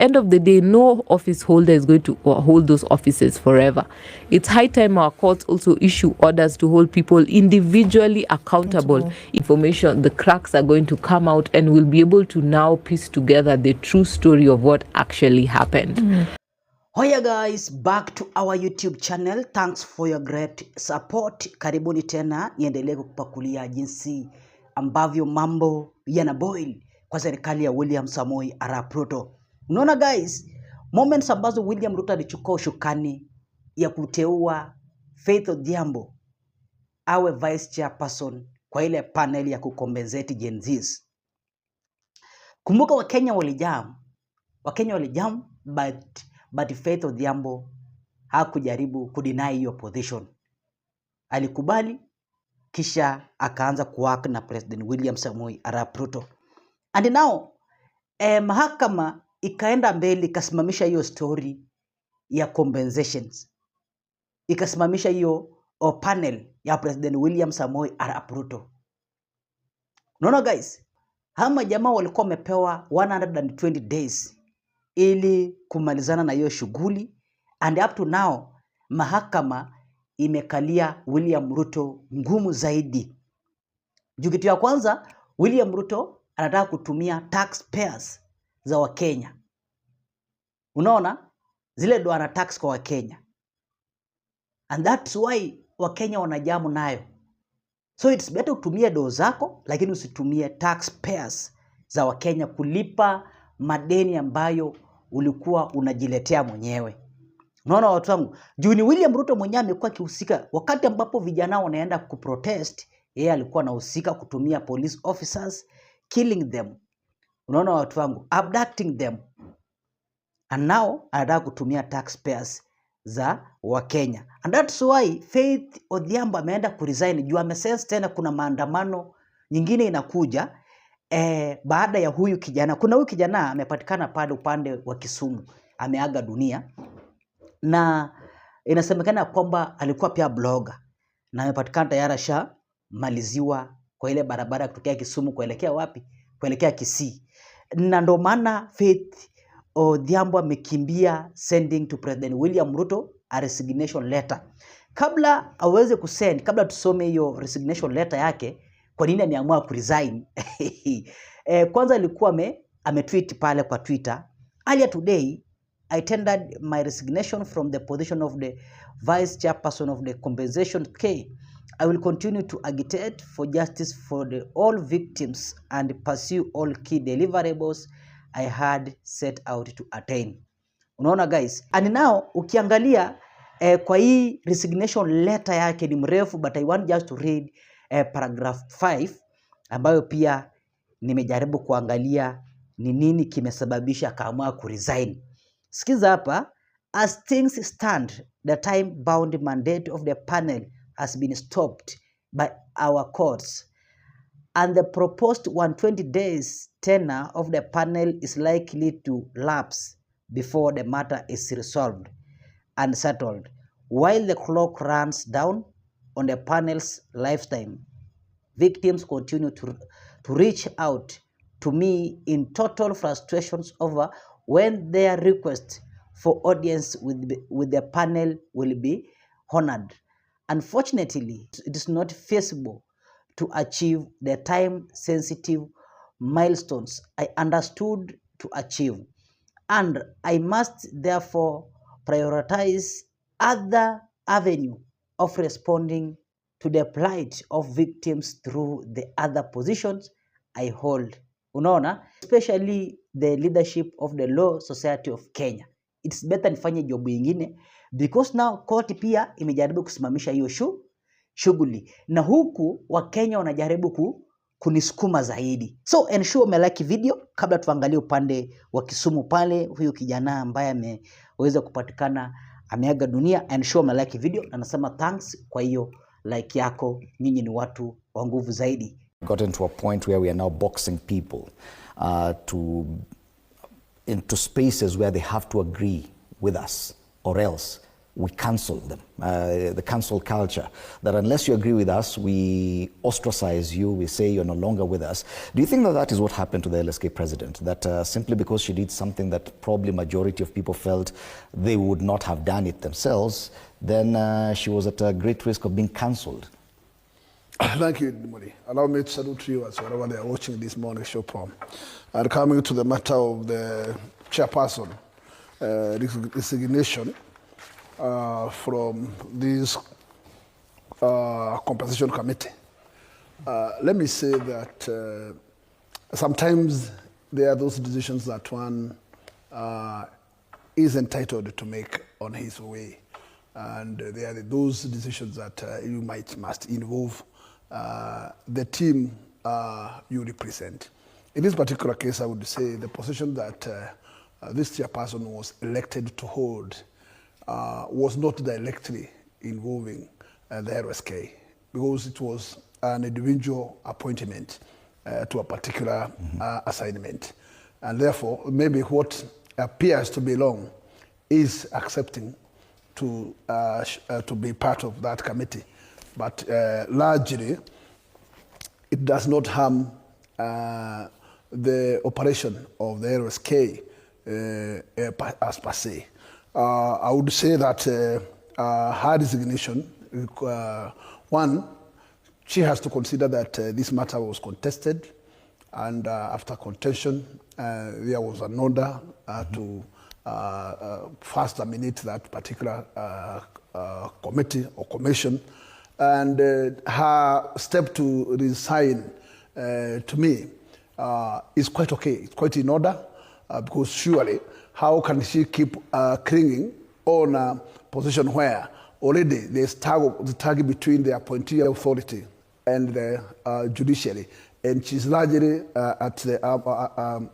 end of the day, no office holder is going to hold those offices forever. It's high time our courts also issue orders to hold people individually accountable. Information, the cracks are going to come out, and we'll be able to now piece together the true story of what actually happened. Hoya guys, back to our YouTube channel. Thanks for your great support. Karibuni tena, niendelee kupakulia jinsi ambavyo mambo yanaboil kwa serikali ya William Samoei Arap Ruto. Unaona guys, moments ambazo William Ruto alichukua ushukani ya kuteua Faith Odhiambo awe vice chairperson kwa ile panel ya kukompensate Gen Zs. Kumbuka Wakenya walijam, but Faith Odhiambo hakujaribu kudeny hiyo position. Alikubali kisha akaanza kuwork na President William Samoei Arap Ruto. And now mahakama ikaenda mbele ikasimamisha hiyo story ya compensations. Ikasimamisha hiyo panel ya President William Samoei Arap Ruto. Unaona guys, hama jamaa walikuwa wamepewa 120 days ili kumalizana na hiyo shughuli, and up to now mahakama imekalia William Ruto ngumu zaidi. Juu kitu ya kwanza, William Ruto anataka kutumia taxpayers za Wakenya. Unaona? Zile ndo ana tax kwa Wakenya. And that's why Wakenya wanajamu nayo. So it's better kutumia doo zako, lakini usitumie taxpayers za Wakenya kulipa madeni ambayo ulikuwa unajiletea mwenyewe. Unaona watu wangu? Juu ni William Ruto mwenyewe amekuwa akihusika wakati ambapo vijana wanaenda kuprotest, yeye alikuwa anahusika kutumia police officers, killing them. Unaona watu wangu? Abducting them. And now anataka kutumia taxpayers za Wakenya. And that's why Faith Odhiambo ameenda kuresign. Juu amesense tena kuna maandamano nyingine inakuja baada ya huyu kijana. Kuna huyu kijana amepatikana pale upande wa Kisumu, ameaga dunia, na inasemekana kwamba alikuwa pia blogger na amepatikana tayari maliziwa kwa ile barabara kutokea Kisumu kuelekea wapi? Kuelekea Kisii. Na ndo maana Faith Odhiambo amekimbia sending to President William Ruto a resignation letter. Kabla aweze kusend, kabla tusome hiyo resignation letter yake, kwa nini ameamua kuresign? Kwanza alikuwa ametweet pale kwa Twitter, earlier today I tendered my resignation from the position of the vice chairperson of the compensation K. I will continue to agitate for justice for all victims and pursue all key deliverables I had set out to attain. Unaona guys? And now ukiangalia kwa hii resignation letter yake ni mrefu, but I want just to read paragraph 5 ambayo pia nimejaribu kuangalia ni nini kimesababisha akaamua kuresign. Sikiza hapa. As things stand, the time-bound mandate of the panel has been stopped by our courts, and the proposed 120 days tenure of the panel is likely to lapse before the matter is resolved and settled. While the clock runs down on the panel's lifetime, victims continue to reach out to me in total frustrations over when their request for audience with the panel will be honored. Unfortunately, it is not feasible to achieve the time-sensitive milestones I understood to achieve, and I must therefore prioritize other avenue of responding to the plight of victims through the other positions I hold. Unaona, especially the leadership of the Law Society of Kenya. It's better nifanye job ingine because now court pia imejaribu kusimamisha hiyo shughuli, na huku Wakenya wanajaribu kunisukuma zaidi. So ensure umelike video kabla tuangalie upande wa Kisumu pale huyu kijana ambaye ameweza kupatikana ameaga dunia. Ensure umelike video na nasema thanks kwa hiyo like yako, nyinyi ni watu wa nguvu zaidi. Gotten to a point where we are now boxing people into spaces where they have to agree with us or else we cancel them, the cancel culture, that unless you agree with us, we ostracize you, we say you're no longer with us. Do you think that that is what happened to the LSK president, that simply because she did something that probably majority of people felt they would not have done it themselves, then she was at a great risk of being cancelled? Thank you, Dimoli. Allow me to salute you as wherever they are watching this morning show from. And coming to the matter of the chairperson resignation from this compensation committee. Let me say that sometimes there are those decisions that one is entitled to make on his way. And there are those decisions that you must involve the team you represent. In this particular case, I would say the position that this chairperson was elected to hold was not directly involving the RSK, because it was an individual appointment to a particular assignment. And therefore, maybe what appears to belong is accepting to be part of that committee. But largely, it does not harm the operation of the RSK as per se. I would say that her resignation, one, she has to consider that this matter was contested, and after contention, there was an order to first terminate that particular committee or commission. And her step to resign, to me, is quite okay. It's quite in order, because surely, how can she keep clinging on a position where already there's the tag between the appointee authority and the judiciary, and she's largely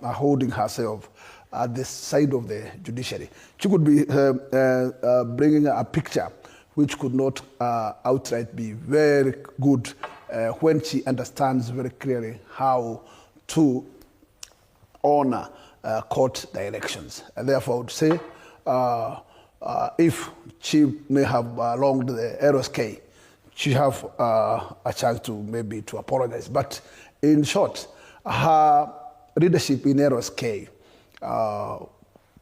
holding herself at the side of the judiciary. She could be bringing a picture which could not outright be very good when she understands very clearly how to honor court directions. And therefore, I would say if she may have belonged to the RSK, she have a chance to maybe to apologize. But in short, her leadership in RSK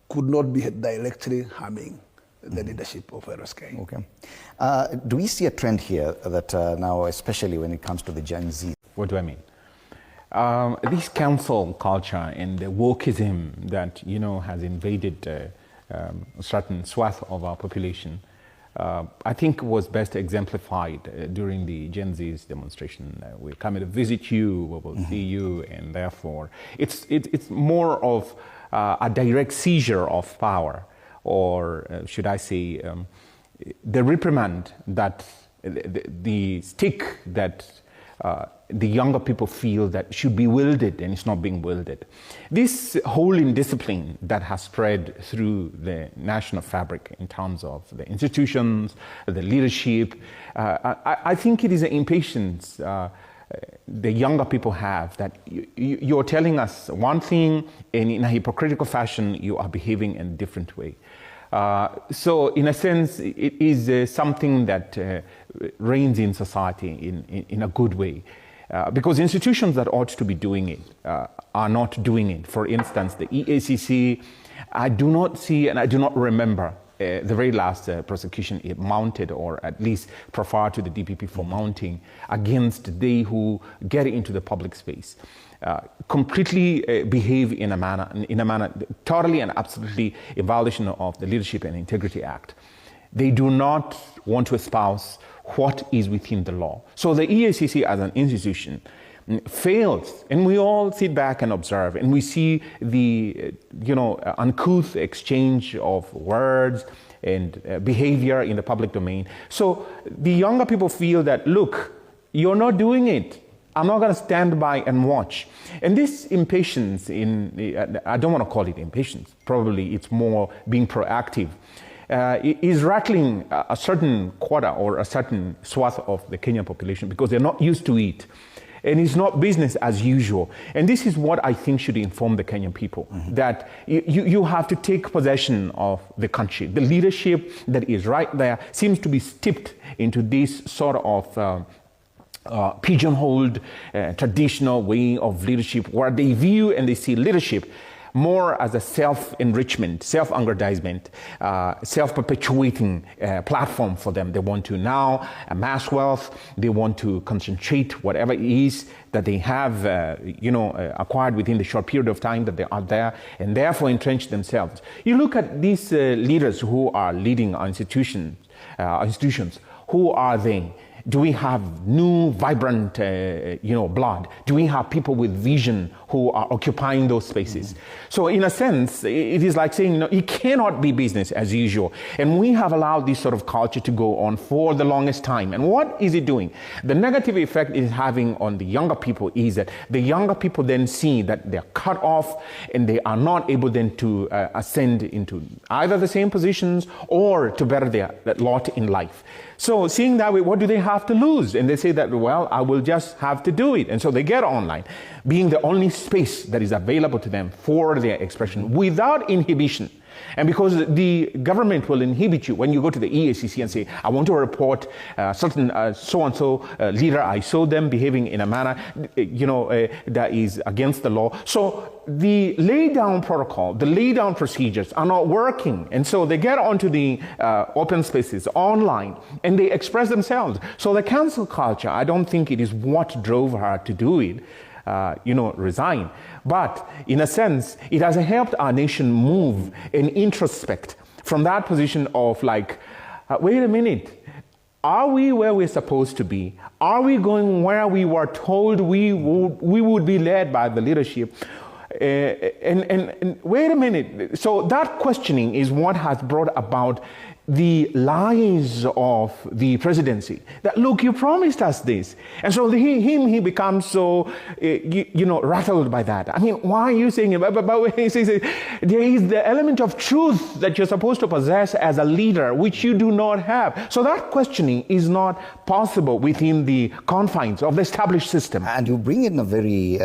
could not be directly harming the leadership of RSK. Okay. Do we see a trend here that now, especially when it comes to the Gen Z? What do I mean? This council culture and the wokeism that, has invaded a certain swath of our population, I think was best exemplified during the Gen Z's demonstration. We're coming to visit you, we will see you, and therefore it's more of a direct seizure of power, or should I say, the reprimand that the stick that the younger people feel that should be wielded, and it's not being wielded. This whole indiscipline that has spread through the national fabric in terms of the institutions, the leadership, I think it is an impatience the younger people have, that you're telling us one thing, and in a hypocritical fashion, you are behaving in a different way. So in a sense, it is something that reigns in society in a good way. Because institutions that ought to be doing it are not doing it. For instance, the EACC, I do not see and I do not remember the very last prosecution it mounted, or at least proffered to the DPP for mounting against they who get into the public space. Completely behave in a manner totally and absolutely a violation of the Leadership and Integrity Act. They do not want to espouse what is within the law. So the EACC as an institution fails, and we all sit back and observe, and we see the uncouth exchange of words and behavior in the public domain. So the younger people feel that, look, you're not doing it. I'm not going to stand by and watch. And this impatience, I don't want to call it impatience, probably it's more being proactive, is rattling a certain quarter or a certain swath of the Kenyan population, because they're not used to it. And it's not business as usual. And this is what I think should inform the Kenyan people, that you have to take possession of the country. The leadership that is right there seems to be steeped into this sort of pigeonholed traditional way of leadership, where they view and they see leadership more as a self-enrichment, self-aggrandizement, self-perpetuating platform for them. They want to now amass wealth. They want to concentrate whatever it is that they have, acquired within the short period of time that they are there, and therefore entrench themselves. You look at these leaders who are leading our institutions. Who are they? Do we have new, vibrant, blood? Do we have people with vision who are occupying those spaces? So in a sense, it is like saying, it cannot be business as usual. And we have allowed this sort of culture to go on for the longest time. And what is it doing? The negative effect it is having on the younger people is that the younger people then see that they're cut off and they are not able then to ascend into either the same positions or to better their lot in life. So seeing that way, what do they have to lose? And they say that, well, I will just have to do it. And so they get online, being the only space that is available to them for their expression without inhibition. And because the government will inhibit you when you go to the EACC and say, I want to report certain so-and-so leader, I saw them behaving in a manner, that is against the law. So the lay-down protocol, the lay-down procedures are not working. And so they get onto the open spaces online and they express themselves. So the cancel culture, I don't think it is what drove her to do it. Resign. But in a sense, it has helped our nation move and introspect from that position of like, wait a minute, are we where we're supposed to be? Are we going where we were told we would be led by the leadership? And wait a minute. So that questioning is what has brought about the lies of the presidency. That, look, you promised us this. And so he becomes so, rattled by that. I mean, why are you saying it? But he says there is the element of truth that you're supposed to possess as a leader, which you do not have. So that questioning is not possible within the confines of the established system. And you bring in a very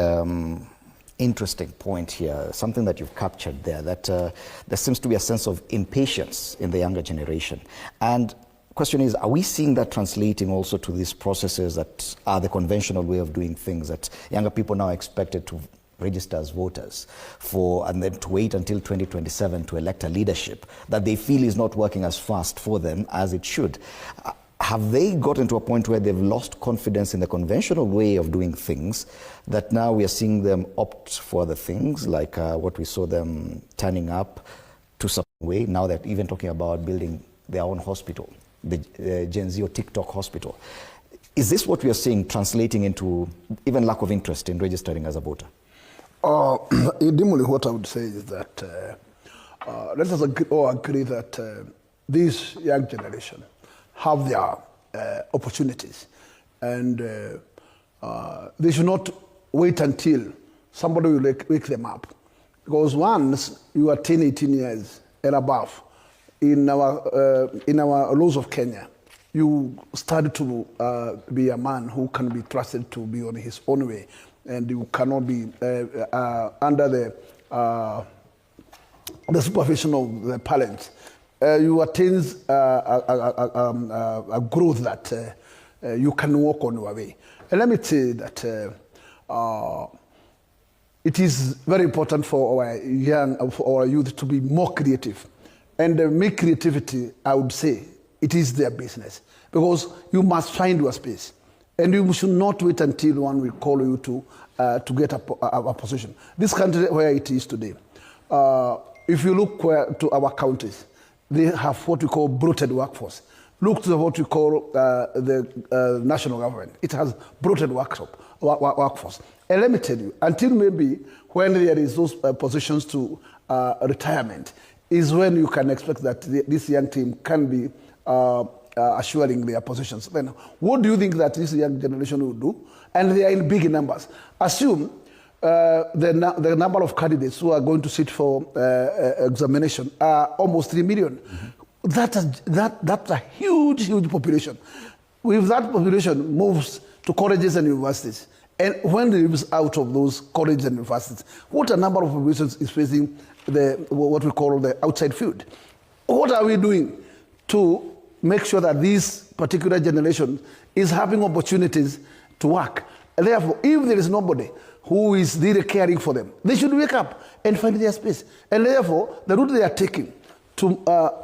interesting point here, something that you've captured there, that there seems to be a sense of impatience in the younger generation. And question is, are we seeing that translating also to these processes that are the conventional way of doing things, that younger people now are expected to register as voters and then to wait until 2027 to elect a leadership that they feel is not working as fast for them as it should? Have they gotten to a point where they've lost confidence in the conventional way of doing things, that now we are seeing them opt for other things, like what we saw them turning up to some way? Now they're even talking about building their own hospital, the Gen Z or TikTok hospital. Is this what we are seeing translating into even lack of interest in registering as a voter? Dimly, what I would say is that let us all agree that this young generation have their opportunities, and they should not wait until somebody will wake them up. Because once you attain 18 years and above, in our laws of Kenya, you start to be a man who can be trusted to be on his own way, and you cannot be under the supervision of the parents. You attain a growth that you can walk on your way. And let me say that it is very important for our youth to be more creative. And make creativity, I would say, it is their business. Because you must find your space. And you should not wait until one will call you to get a position. This country where it is today, if you look to our counties, they have what we call bloated workforce. Look to what we call the national government. It has bloated workforce. And let me tell you, until maybe when there is those positions to retirement, is when you can expect that this young team can be assuring their positions. Then what do you think that this young generation will do? And they are in big numbers. Assume the number of candidates who are going to sit for examination are almost 3 million. Mm-hmm. That's a huge population. If that population moves to colleges and universities, And when they moves out of those colleges and universities, what a number of populations is facing what we call the outside field. What are we doing to make sure that this particular generation is having opportunities to work? And therefore, if there is nobody who is really caring for them, they should wake up and find their space. And therefore, the route they are taking to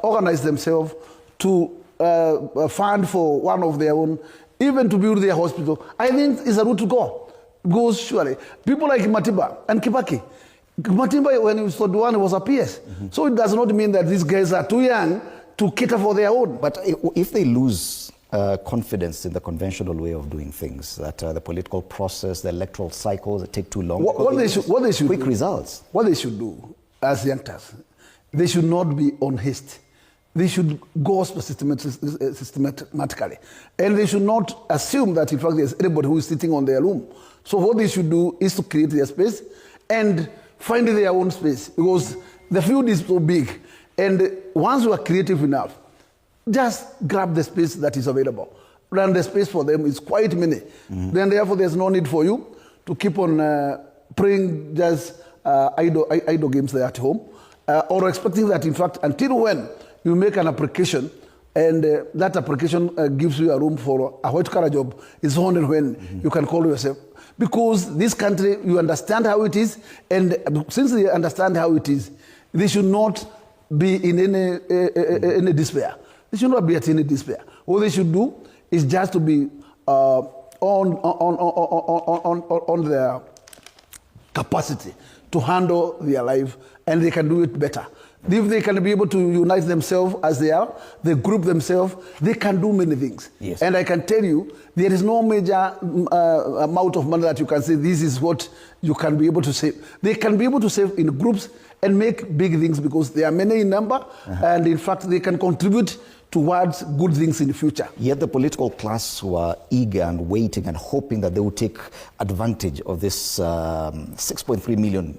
organize themselves, to fund for one of their own, even to build their hospital, I think is a route to go. Goes surely. People like Matiba and Kibaki. Matiba, when he was 41, was a PS. So it does not mean that these guys are too young to cater for their own. But if they lose confidence in the conventional way of doing things, that the political process, the electoral cycles, they take too long. What they should quick do, results. What they should do as youngsters, they should not be on haste. They should go systematically. And they should not assume that, in fact, there's anybody who is sitting on their room. So what they should do is to create their space and find their own space, because the field is so big. And once you are creative enough, just grab the space that is available. And the space for them is quite many. Then therefore there's no need for you to keep on playing just idle games there at home, or expecting that, in fact, until when you make an application and that application gives you a room for a white-collar job, is only when you can call yourself. Because this country, you understand how it is, and since they understand how it is, they should not be in any despair. They should not be at any despair. What they should do is just to be on their capacity to handle their life, and they can do it better. If they can be able to unite themselves as they are, they group themselves, they can do many things. Yes. And I can tell you, there is no major amount of money that you can say this is what you can be able to save. They can be able to save in groups and make big things, because they are many in number, and in fact they can contribute towards good things in the future. Yet the political class were eager and waiting and hoping that they would take advantage of this 6.3 million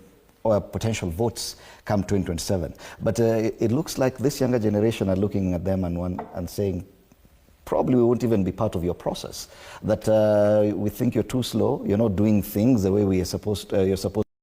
potential votes come 2027. But it looks like this younger generation are looking at them and saying, probably we won't even be part of your process. That we think you're too slow, you're not doing things the way you're supposed